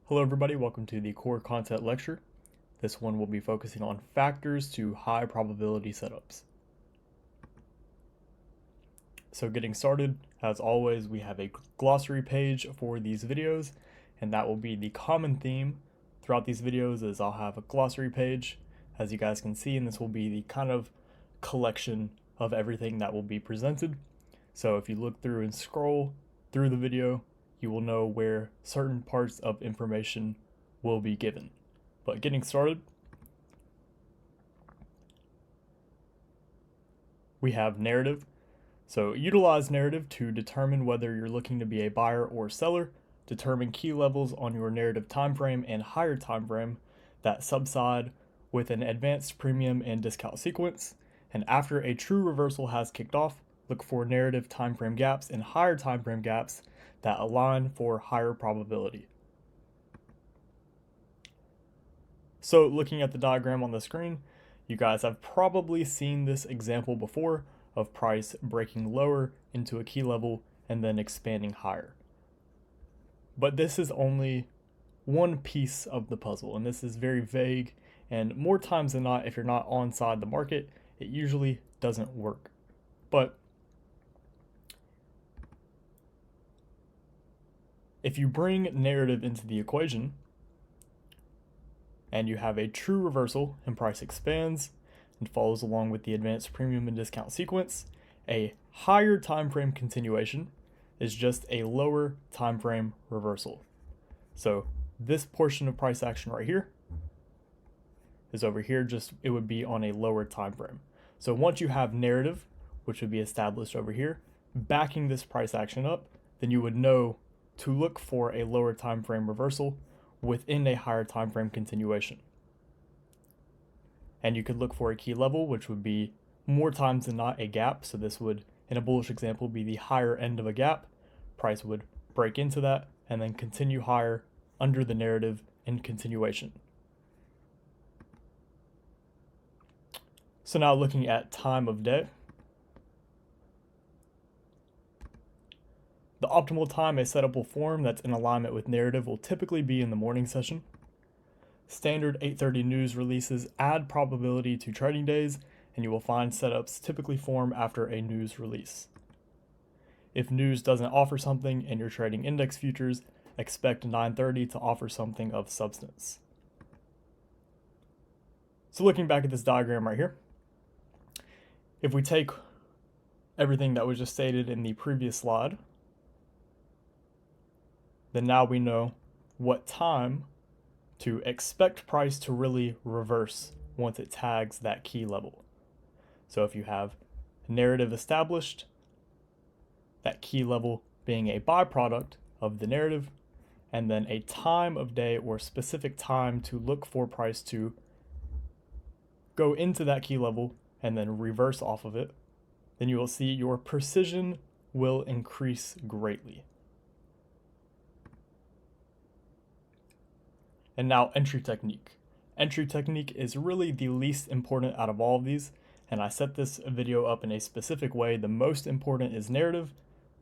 Hello everybody, welcome to the core content lecture. This one will be focusing on factors to high probability setups. So getting started, as always, we have a glossary page for these videos, and that will be the common theme throughout these videos is I'll have a glossary page, as you guys can see, and this will be the kind of collection of everything that will be presented. So if you look through and scroll through the video, you will know where certain parts of information will be given. But getting started, we have narrative. So utilize narrative to determine whether you're looking to be a buyer or seller, determine key levels on your narrative time frame and higher time frame that subside with an advanced premium and discount sequence, and after a true reversal has kicked off, look for narrative time frame gaps and higher time frame gaps that align for higher probability. So looking at the diagram on the screen, you guys have probably seen this example before of price breaking lower into a key level and then expanding higher. But this is only one piece of the puzzle, and this is very vague, and more times than not, if you're not onside the market, it usually doesn't work. But if you bring narrative into the equation and you have a true reversal and price expands and follows along with the advanced premium and discount sequence, a higher time frame continuation is just a lower time frame reversal. So this portion of price action right here is over here, just it would be on a lower time frame. So once you have narrative, which would be established over here, backing this price action up, then you would know to look for a lower time frame reversal within a higher time frame continuation. And you could look for a key level, which would be more times than not a gap. So this would, in a bullish example, be the higher end of a gap. Price would break into that and then continue higher under the narrative in continuation. So now looking at time of day. The optimal time a setup will form that's in alignment with narrative will typically be in the morning session. Standard 8:30 news releases add probability to trading days, and you will find setups typically form after a news release. If news doesn't offer something and you're trading index futures, expect 9:30 to offer something of substance. So looking back at this diagram right here, if we take everything that was just stated in the previous slide, then now we know what time to expect price to really reverse once it tags that key level. So if you have narrative established, that key level being a byproduct of the narrative, and then a time of day or specific time to look for price to go into that key level and then reverse off of it, then you will see your precision will increase greatly. And now entry technique. Entry technique is really the least important out of all of these, and I set this video up in a specific way. The most important is narrative,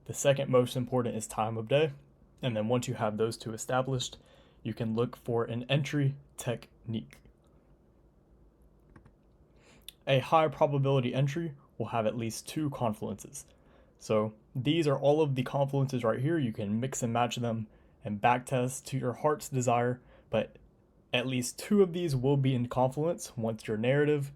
the second most important is time of day, and then once you have those two established, you can look for an entry technique. A high probability entry will have at least two confluences. So these are all of the confluences right here. You can mix and match them and backtest to your heart's desire, but at least two of these will be in confluence. Once your narrative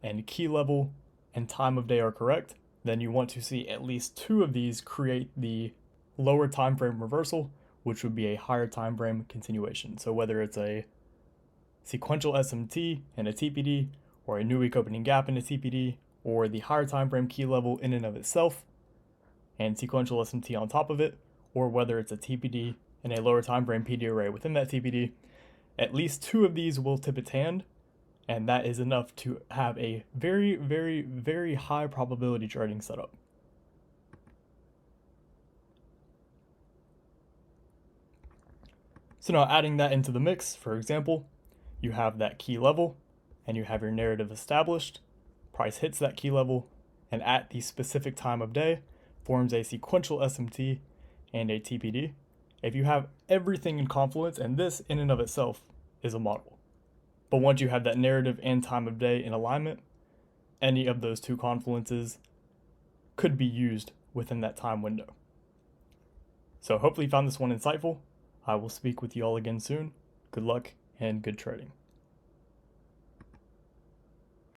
and key level and time of day are correct, then you want to see at least two of these create the lower time frame reversal, which would be a higher time frame continuation. So whether it's a sequential SMT and a TPD, or a new week opening gap in a TPD, or the higher time frame key level in and of itself and sequential SMT on top of it, or whether it's a TPD and a lower time frame PD array within that TPD, at least two of these will tip its hand, and that is enough to have a very, very, very high probability trading setup. So now adding that into the mix, for example, you have that key level and you have your narrative established, price hits that key level, and at the specific time of day forms a sequential SMT and a TPD. if you have everything in confluence, and this in and of itself is a model. But once you have that narrative and time of day in alignment, any of those two confluences could be used within that time window. So hopefully you found this one insightful. I will speak with you all again soon. Good luck and good trading.